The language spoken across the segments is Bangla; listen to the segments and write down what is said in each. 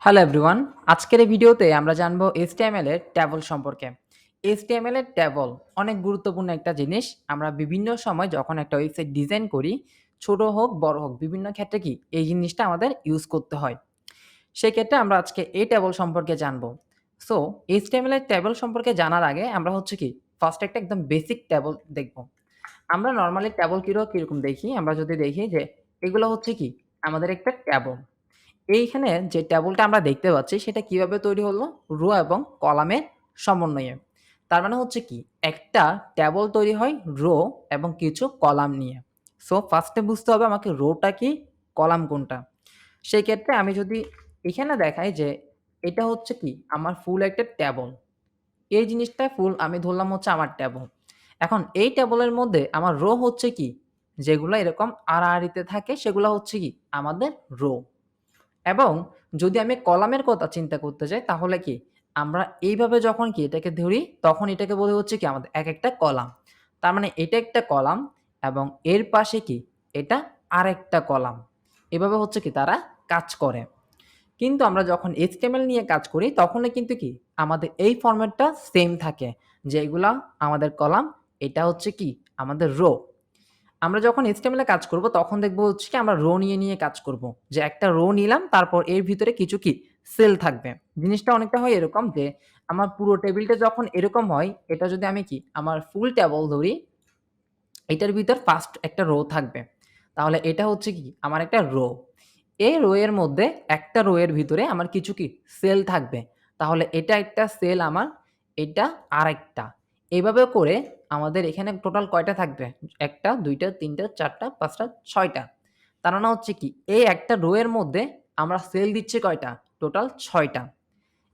Hello everyone. আজকের এই ভিডিওতে আমরা জানবো HTML এর ট্যাবল সম্পর্কে। HTML এর ট্যাবল অনেক গুরুত্বপূর্ণ একটা জিনিস। আমরা বিভিন্ন সময় যখন একটা ওয়েবসাইট ডিজাইন করি, ছোট হোক, বড় হোক বিভিন্ন ক্ষেত্রে কি এই জিনিসটা আমাদের ইউজ করতে হয়। সেক্ষেত্রে আমরা আজকে এই ট্যাবল সম্পর্কে জানবো। সো HTML এর ট্যাবল সম্পর্কে জানার আগে আমরা হচ্ছে কি ফার্স্ট একটা একদম বেসিক ট্যাবল দেখব। আমরা নরমালি ট্যাবল কিরকম দেখি? আমরা যদি দেখি যে এগুলো হচ্ছে কি আমাদের একটা ট্যাবল। এইখানে যে ট্যাবলটা আমরা দেখতে পাচ্ছি সেটা কিভাবে তৈরি হলো? রো এবং কলামের সমন্বয়ে। তার মানে হচ্ছে কি একটা ট্যাবল তৈরি হয় রো এবং কিছু কলাম নিয়ে। সো ফার্স্ট এ বুঝতে হবে আমাকে রোটা কি, কলাম কোনটা। সেই ক্ষেত্রে আমি যদি এখানে দেখাই যে এটা হচ্ছে কি আমার ফুল একটা ট্যাবল। এই জিনিসটা ফুল আমি ধরলাম হচ্ছে আমার ট্যাবল। এখন এই ট্যাবলের মধ্যে আমার রো হচ্ছে কি যেগুলা এরকম আড়াআড়িতে থাকে সেগুলা হচ্ছে কি আমাদের রো। এবং যদি আমি কলামের কথা চিন্তা করতে যাই তাহলে কি আমরা এইভাবে যখন কি এটাকে ধরি তখন এটাকে বলি হচ্ছে কি আমাদের একেকটা কলাম। তার মানে এটা একটা কলাম এবং এর পাশে কি এটা আরেকটা কলাম। এভাবে হচ্ছে কি তারা কাজ করে। কিন্তু আমরা যখন HTML নিয়ে কাজ করি তখনই কিন্তু কি আমাদের এই ফরম্যাটটা সেম থাকে যে এগুলা আমাদের কলাম, এটা হচ্ছে কি আমাদের রো। আমরা যখন HTML এ কাজ করব তখন দেখব হচ্ছে কি আমরা রো নিয়ে কাজ করব। যে একটা রো নিলাম তারপর এর ভিতরে কিছু কি সেল থাকবে। জিনিসটা অনেকটা হয় এরকম যে আমার পুরো টেবিলটা যখন এরকম হয় এটা যদি আমি কি আমার ফুল টেবল ধরি, এটার ভিতর ফার্স্ট একটা রো থাকবে। তাহলে এটা হচ্ছে কি আমার একটা রো। এই রো এর মধ্যে একটা রো এর ভিতরে আমার কিছু কি সেল থাকবে। তাহলে এটা একটা সেল আমার, এটা আরেকটা। এভাবে করে আমাদের এখানে টোটাল কয়টা থাকবে? ১ টা, ২ টা, ৩ টা, ৪ টা, ৫ টা, ৬ টা। তার মানে হচ্ছে কি এই একটা রো এর মধ্যে আমরা সেল দিচ্ছি কয়টা? টোটাল ৬ টা।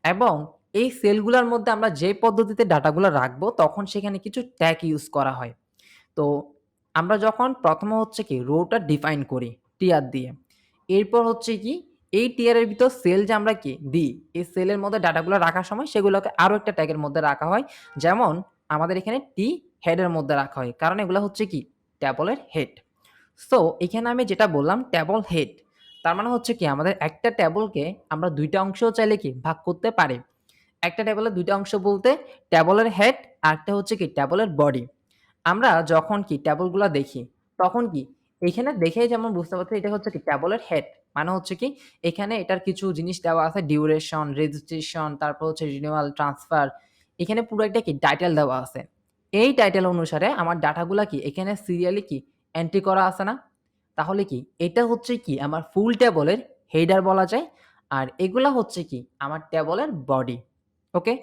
এবং এই সেলগুলার মধ্যে আমরা যে পদ্ধতিতে ডাটাগুলা রাখবো তখন সেখানে কিছু ট্যাগ ইউজ করা হয়। তো আমরা যখন ১ম এ হচ্ছে কি রোটা ডিফাইন করি টিয়ার দিয়ে। এরপর হচ্ছে কি এই টিয়ারের ভিতর সেল যে আমরা কি দিই, এই সেলের মধ্যে ডাটাগুলো রাখার সময় সেগুলোকে আরো একটা ট্যাগের মধ্যে রাখা হয়। যেমন আমাদের এখানে টি হেডের মধ্যে রাখা হয়। কারণ এগুলা হচ্ছে কি ট্যাবলের হেড। সো এখানে আমি যেটা বললাম ট্যাবল হেড। তার মানে হচ্ছে কি আমাদের একটা ট্যাবলকে আমরা ২ টা অংশেও চাইলে কি ভাগ করতে পারি। একটা ট্যাবলের ২ টা অংশ বলতে ট্যাবলের হেড আরেকটা হচ্ছে কি ট্যাবলের বডি। আমরা যখন কি ট্যাবলগুলা দেখি, তখন কি এইখানে দেখেই যেমন বুঝতে পারছি এটা হচ্ছে কি ট্যাবলের হেড। মানে হচ্ছে কি এখানে এটার কিছু জিনিস দেওয়া আছে ডিউরেশন, রেজিস্ট্রেশন, তারপর হচ্ছে রিনিউয়াল, ট্রান্সফার। এখানে পুরো একটা কি টাইটেল দেওয়া আছে। এই টাইটেল অনুসারে আমার ডাটাগুলা কি এখানে সিরিয়ালি কি এন্ট্রি করা আছে না? তাহলে কি এটা হচ্ছে কি আমার ফুল ট্যাবলের হেডার বলা যায়। আর এগুলা হচ্ছে কি আমার ট্যাবলের বডি। ওকে?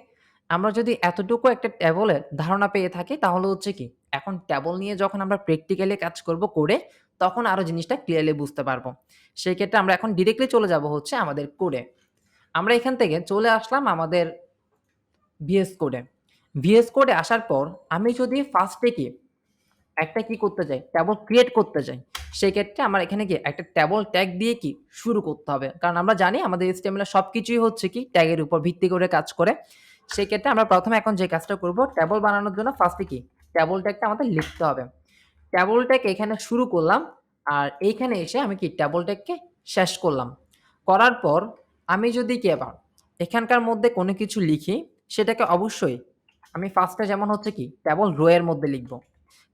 আমরা যদি এতটুকু একটা ট্যাবলের ধারণা পেয়ে থাকি তাহলে হচ্ছে কি এখন ট্যাবল নিয়ে যখন আমরা প্র্যাকটিক্যালি কাজ করব কোডে তখন আরো জিনিসটা ক্লিয়ারলি বুঝতে পারবো। সেক্ষেত্রে আমরা এখন ডিরেক্টলি চলে যাব হচ্ছে আমাদের কোডে। আমরা এখান থেকে চলে আসলাম আমাদের VS কোডে। VS কোডে আসার পর আমি যদি ফার্স্ট এ কি একটা কি করতে যাই, ট্যাবল ক্রিয়েট করতে যাই। সেক্ষেত্রে আমার এখানে কি একটা ট্যাবল ট্যাগ দিয়ে কি শুরু করতে হবে। কারণ আমরা জানি আমাদের HTML এর সবকিছুই হচ্ছে কি ট্যাগের উপর ভিত্তি করে কাজ করে। সেক্ষেত্রে আমরা ১ম এ এখন যে কাজটা করব ট্যাবল বানানোর জন্য ফার্স্ট এ কি ট্যাবল ট্যাগটা আমাদের লিখতে হবে। ট্যাবল ট্যাগ এখানে শুরু করলাম। আর এইখানে এসে আমি কি ট্যাবল ট্যাগকে শেষ করলাম। করার পর আমি যদি কি আবার এখানকার মধ্যে কোনো কিছু লিখি সেটাকে অবশ্যই আমি ফার্স্ট এ যেমন হচ্ছে কি ট্যাবল রো এর মধ্যে লিখব।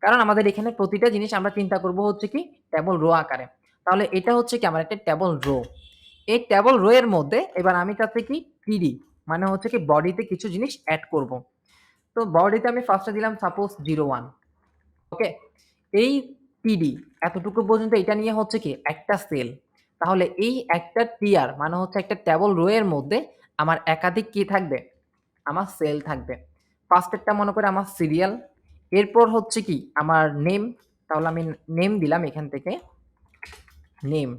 কারণ আমাদের এখানে প্রতিটা জিনিস আমরা চিন্তা করব হচ্ছে কি ট্যাবল রো আকারে। তাহলে এটা হচ্ছে কি আমার একটা ট্যাবল রো। এই ট্যাবল রো এর মধ্যে এবার আমি চাচ্ছি কি টিডি মানে হচ্ছে কি বডিতে কিছু জিনিস এড করব। তো বডিতে আমি ফার্স্ট এ দিলাম সাপোজ 01। ওকে? এই টিডি এতটুকু পর্যন্ত এটা নিয়ে হচ্ছে কি একটা সেল। তাহলে এই একটা টিআর মানে হচ্ছে একটা ট্যাবল রো এর মধ্যে আমার একাধিক কি থাকবে? আমার সেল থাকবে। ফার্স্ট এরটা মনে করি আমার সিরিয়াল। এরপর হচ্ছে কি আমার নেম। তাহলে আমি নেম দিলাম এখান থেকে নেম।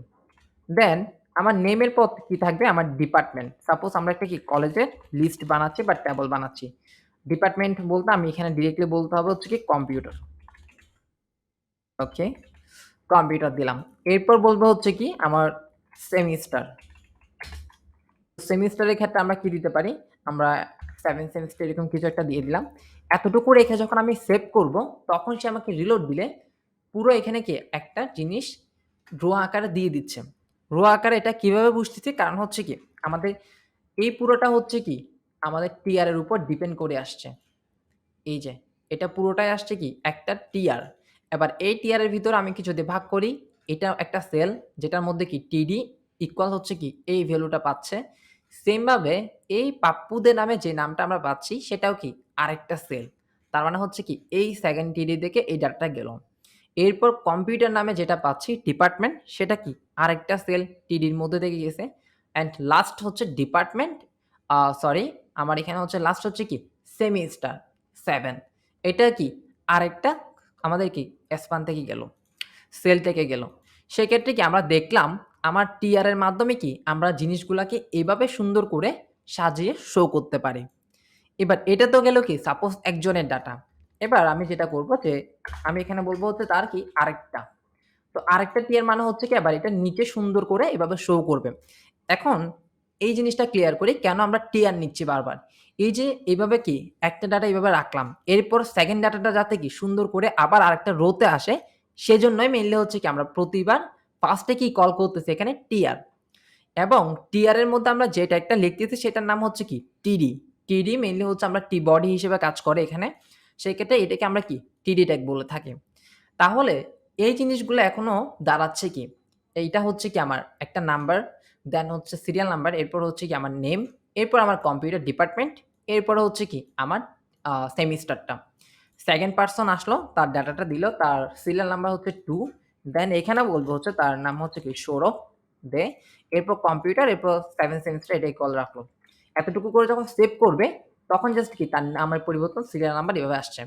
দেন আমার নেমের পর কি থাকবে? আমার ডিপার্টমেন্ট। সাপোজ আমরা একটা কি কলেজের লিস্ট বানাচ্ছি বা টেবল বানাচ্ছি। ডিপার্টমেন্ট বলতে আমি এখানে ডিরেক্টলি বলতে হবে হচ্ছে কি কম্পিউটার। ওকে? কম্পিউটার দিলাম। এরপর বলব হচ্ছে কি আমার সেমিস্টার। সেমিস্টারের ক্ষেত্রে আমরা কি দিতে পারি? আমরা 7 সেমিস্টার এরকম কিছু একটা দিয়ে দিলাম। এতটুকু রেখে যখন আমি সেভ করব, তখন সে আমাকে রিলোড দিলে পুরো এখানে কি একটা জিনিস রো আকারে দিয়ে দিচ্ছে। রো আকারে এটা কিভাবে বুঝতেছি? কারণ হচ্ছে কি আমাদের এই পুরোটা হচ্ছে কি আমাদের টিআর এর উপর ডিপেন্ড করে আসছে। এই যে এটা পুরোটাই আসছে কি একটা টিআর। এবার এই টিআর এর ভিতর আমি কিছু দিয়ে ভাগ করি, এটা একটা সেল যেটার মধ্যে কি টিডি ইকুয়াল হচ্ছে কি এই ভ্যালুটা পাচ্ছে। সেম ভাবে এই পাপ্পুদে নামে যে নামটা আমরা পাচ্ছি সেটাও কি আরেকটা সেল। তার মানে হচ্ছে কি এই সেকেন্ড টিডি থেকে এই ডাটাটা গেল। এরপর কম্পিউটার নামে যেটা পাচ্ছি ডিপার্টমেন্ট সেটা কি আরেকটা সেল টিডির মধ্যে থেকে গেছে। অ্যান্ড লাস্ট হচ্ছে ডিপার্টমেন্ট সরি আমার এখানে হচ্ছে লাস্ট হচ্ছে কি সেমিস্টার 7 এটা কি আরেকটা আমাদের কি স্পান থেকে গেল, সেল থেকে গেল। সেক্ষেত্রে কি আমরা দেখলাম আমার টিআর এর মাধ্যমে কি আমরা জিনিসগুলাকে এভাবে সুন্দর করে সাজিয়ে শো করতে পারি। এবার এটা তো গেল কি সাপোজ একজনের ডাটা। এবার আমি যেটা করব যে আমি এখানে বলব হচ্ছে তার কি আরেকটা। তো আরেকটা টিয়ার মানে হচ্ছে কি আবার এটা নিচে সুন্দর করে এভাবে শো করবে। এখন এই জিনিসটা ক্লিয়ার করি কেন আমরা টিয়ার নিচ্ছি বারবার। এই যে এভাবে কি একটা ডাটা এভাবে রাখলাম। এরপর সেকেন্ড ডাটাটা যাতে কি সুন্দর করে আবার আরেকটা রোতে আসে সেজন্যই মেইনলি হচ্ছে কি আমরা প্রতিবার ফার্স্টে কি কল করতেছি এখানে টিয়ার। এবং টিআর এর মধ্যে আমরা যে ট্যাগটা লিখতেছি সেটার নাম হচ্ছে কি টিডি। টিডি মেইনলি হচ্ছে আমরা টি বডি হিসেবে কাজ করে এখানে। সেক্ষেত্রে এটাকে আমরা কি টিডি ট্যাগ বলে থাকি। তাহলে এই জিনিসগুলো এখনো দাঁড়াচ্ছে কি? এইটা হচ্ছে কি আমার একটা নাম্বার, দেন হচ্ছে সিরিয়াল নাম্বার, এরপর হচ্ছে কি আমার নেম, এরপর আমার কম্পিউটার ডিপার্টমেন্ট, এরপরে হচ্ছে কি আমার সেমিস্টারটা। সেকেন্ড পারসন আসলো, তার ডাটাটা দিল, তার সিরিয়াল নাম্বার হচ্ছে 2, দেন এখানে বলবো হচ্ছে তার নাম হচ্ছে কি সৌরভ দে, এরপর কম্পিউটার, এরপর 7 সেমিস্টার এটাই কল রাখলো। এতটুকু করে যখন সেভ করবে তখন জাস্ট কি তার নামের পরিবর্তন সিরিয়াল নাম্বার এভাবে আসছে।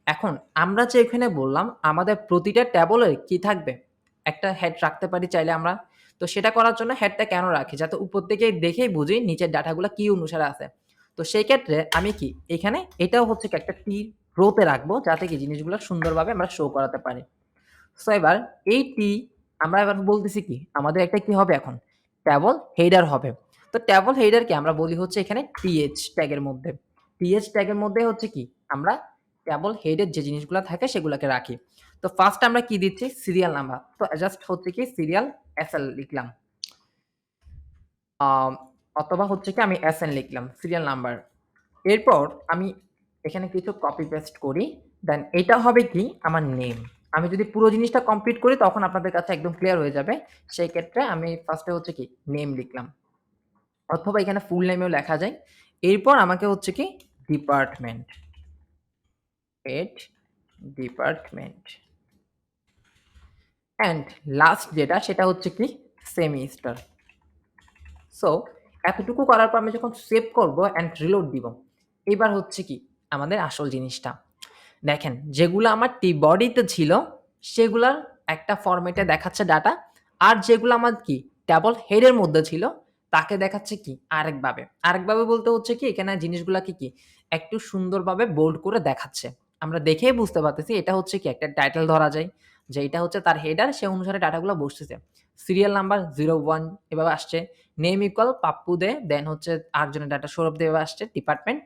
এখন আমরা যে এখানে বললাম আমাদের প্রতিটা ট্যাবলে কি থাকবে? একটা হেড রাখতে পারি চাইলে আমরা। তো সেটা করার জন্য হেডটা কেন রাখি? যাতে উপর থেকে দেখেই বুঝি নিচের ডাটাগুলা কি অনুসারে আছে। তো সেই ক্ষেত্রে আমি কি এখানে এটাও হচ্ছে কি একটা টি রোতে রাখবো যাতে কি জিনিসগুলো সুন্দরভাবে আমরা শো করাতে পারি। সো এবার এই টি আমরা এবার বলতেছি কি আমাদের একটা কি হবে এখন ট্যাবল হেডার হবে। তো ট্যাবল হেডারকে আমরা বলি হচ্ছে এখানে টিএইচ ট্যাগের মধ্যে। টিএইচ ট্যাগের মধ্যে হচ্ছে কি আমরা ট্যাবল হেডের যে জিনিসগুলো থাকে সেগুলোকে রাখি। তো ফার্স্ট আমরা কি দিচ্ছি সিরিয়াল নাম্বার। তো জাস্ট হচ্ছে কি সিরিয়াল এসএল লিখলাম। আম অথবা হচ্ছে কি আমি এসএন লিখলাম সিরিয়াল নাম্বার। এরপর আমি এখানে কিছু কপি পেস্ট করি। দেন এটা হবে কি আমার নেম। আমি যদি পুরো জিনিসটা কমপ্লিট করি তখন আপনাদের কাছে একদম ক্লিয়ার হয়ে যাবে। সেই ক্ষেত্রে আমি ফার্স্টে হচ্ছে কি নেম লিখলাম। অথবা এখানে ফুল নেমেও লেখা যায়। এরপর আমাকে হচ্ছে কি department, at department and last যেটা সেটা হচ্ছে কি সেমিস্টার। সো এতটুকু করার পর আমি যখন সেভ করব অ্যান্ড রিলোড দিব, এবার হচ্ছে কি আমাদের আসল জিনিসটা। দেখেন যেগুলো আমার টি বডিতে ছিল সেগুলার একটা ফরম্যাটে দেখাচ্ছে ডাটা, আর যেগুলো আমার কি ট্যাবল হেডের মধ্যে ছিল তাকে দেখাচ্ছে কি আরেকভাবে। আরেকভাবে বলতে হচ্ছে কি এখানে জিনিসগুলাকে কি একটু সুন্দরভাবে বোল্ড করে দেখাচ্ছে। আমরা দেখেই বুঝতে পারতেছি এটা হচ্ছে কি একটা টাইটেল ধরা যায় যে এটা হচ্ছে তার হেডার, সে অনুসারে ডাটাগুলো বসতেছে। সিরিয়াল নাম্বার 01 এভাবে আসছে। নেম ইকুয়াল পাপ্পু দে, দেন হচ্ছে আরেকজনের ডাটা সৌরভ দে এভাবে আসছে। ডিপার্টমেন্ট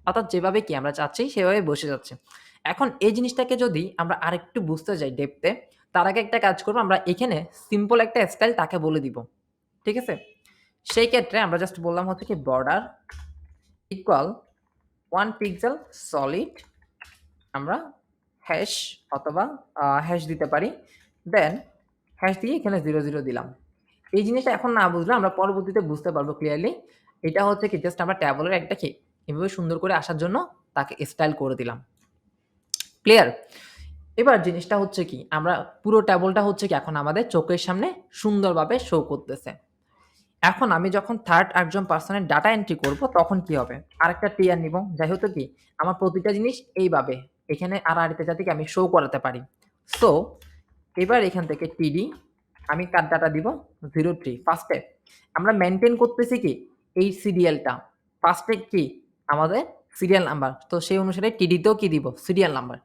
অর্থাৎ যেভাবে কি আমরা চাচ্ছি সেভাবে বসে যাচ্ছে। এখন এই জিনিসটাকে যদি আমরা আরেকটু বুঝতে যাই ডেপথে, তার আগে একটা কাজ করব আমরা এখানে সিম্পল একটা স্টাইল তাকে বলে দিব। ঠিক আছে? সেই ক্ষেত্রে আমরা জাস্ট বললাম হচ্ছে কি বর্ডার ইকুয়াল 1 পিক্সেল সলিড, আমরা হ্যাশ অথবা হ্যাশ দিতে পারি। দেন হ্যাশ দিয়ে এখানে 00 দিলাম। এই জিনিসটা এখন না বুঝলে আমরা পরবর্তীতে বুঝতে পারবো ক্লিয়ারলি। এটা হচ্ছে কি জাস্ট আমরা ট্যাবলের একটা কি এভাবে সুন্দর করে আসার জন্য তাকে স্টাইল করে দিলাম। ক্লিয়ার? এবার জিনিসটা হচ্ছে কি আমরা পুরো ট্যাবলটা হচ্ছে কি এখন আমাদের চোখের সামনে সুন্দরভাবে শো করতেছে। এখন আমি যখন থার্ড একজন পার্সনের ডাটা এন্ট্রি করব তখন কি হবে? আরেকটা টিয়ার নিব। যাই হতো কি আমার প্রতিটা জিনিস এইভাবে এখানে আড়াআড়িতে যাতে কি আমি শো করাতে পারি। সো এবার এখান থেকে টিডি আমি কার ডাটা দিব 03 ফার্স্টে আমরা মেইনটেইন করতেছি কি এই সিরিয়ালটা। ফার্স্টে কি আমাদের সিরিয়াল নাম্বার। তো সেই অনুসারে টিডিতেও কি দিব সিরিয়াল নাম্বার।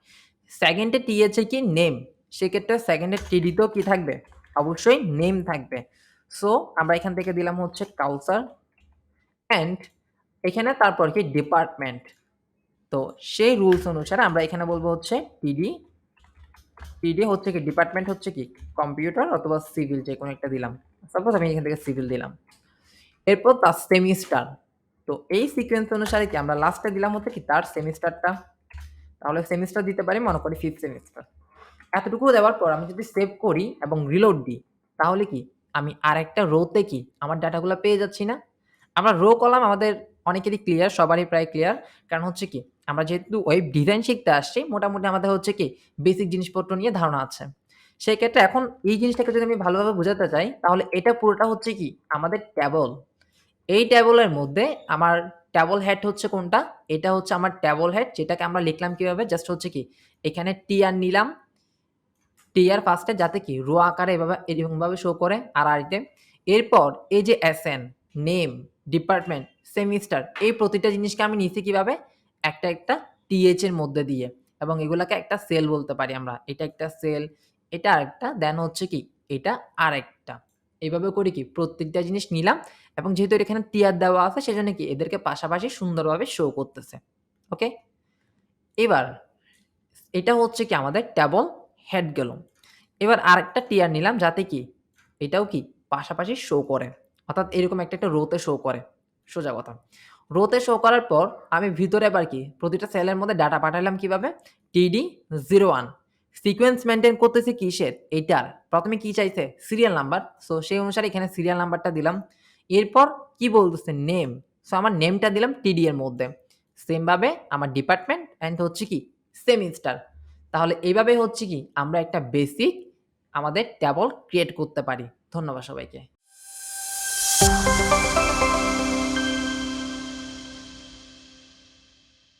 সেকেন্ডে টি আছে কি নেম। সেক্ষেত্রে সেকেন্ডে টিডিতেও কি থাকবে? অবশ্যই নেম থাকবে। সো আমরা এখান থেকে দিলাম হচ্ছে কাউসার অ্যান্ড এখানে তারপর কি ডিপার্টমেন্ট। তো সেই রুলস অনুসারে আমরা এখানে বলবো হচ্ছে টিডি। টিডি হচ্ছে কি ডিপার্টমেন্ট হচ্ছে কি কম্পিউটার অথবা সিভিল যে কোনো একটা দিলাম। সাপোজ আমি এখান থেকে সিভিল দিলাম। এরপর তার সেমিস্টার। তো এই সিকোয়েন্স অনুসারে কি আমরা লাস্টে দিলাম হচ্ছে কি তার সেমিস্টারটা। তাহলে সেমিস্টার দিতে পারি মনে করি 5th সেমিস্টার। এতটুকু দেওয়ার পর আমি যদি সেভ করি এবং রিলোড দিই, তাহলে কি আমি আরেকটা রোতে কি আমার ডাটাগুলা পেয়ে যাচ্ছি না? আমরা রো কলাম আমাদের অনেকেরই ক্লিয়ার, সবারই প্রায় ক্লিয়ার। কারণ হচ্ছে কি আমরা যেহেতু ওয়েব ডিজাইন শিখতে আসছি, মোটামুটি আমাদের হচ্ছে কি বেসিক জিনিসপত্র নিয়ে ধারণা আছে। সেক্ষেত্রে এখন এই জিনিসটাকে যদি আমি ভালোভাবে বোঝাতে চাই, তাহলে এটা পুরোটা হচ্ছে কি আমাদের ট্যাবল। এই ট্যাবলের মধ্যে আমার ট্যাবল হেড হচ্ছে কোনটা? এটা হচ্ছে আমার ট্যাবল হেড, যেটাকে আমরা লিখলাম কিভাবে? জাস্ট হচ্ছে কি এখানে টিআর নিলাম। টিআর ফার্স্টে যাতে কি রো আকারে এরকমভাবে শো করে আরআরতে। এরপর এই যে এসএন, নেম, ডিপার্টমেন্ট, সেমিস্টার এই প্রতিটা জিনিসকে আমি নিছি কিভাবে? একটা টিএচ এর মধ্যে দিয়ে, এবং এগুলাকে একটা সেল বলতে পারি আমরা। এটা একটা সেল, এটা আরেকটা, দেন হচ্ছে কি এটা আরেকটা। এভাবে করে কি প্রত্যেকটা জিনিস নিলাম, এবং যেহেতু এখানে টিআর দেওয়া আছে সেজন্য কি এদেরকে পাশাপাশি সুন্দরভাবে শো করতেছে। ওকে? এবার এটা হচ্ছে কি আমাদের ট্যাবল হেড গেল। এবার আরেকটা টিয়ার নিলাম যাতে কি এটাও কি পাশাপাশি শো করে। অর্থাৎ এরকম একটা রোতে শো করে। সোজা কথা। রোতে শো করার পর আমি ভিতরে আবার কি প্রতিটা সেলের মধ্যে ডাটা পাঠাইলাম কিভাবে? টিডি 01 সিকোয়েন্স মেইনটেইন করতেছি কিসের? এইটার। ১ম এ কি চাইছে? Serial number. সো সেই অনুসারে এখানে সিরিয়াল নাম্বারটা দিলাম। এরপর কি বলতেছে? নেম। সো আমার নেমটা দিলাম টিডি এর মধ্যে। সেম ভাবে আমার ডিপার্টমেন্ট অ্যান্ড হচ্ছে কি সেমিস্টার। তাহলে এইভাবে হচ্ছে কি আমরা একটা বেসিক আমাদের ট্যাবল ক্রিয়েট করতে পারি। ধন্যবাদ সবাইকে।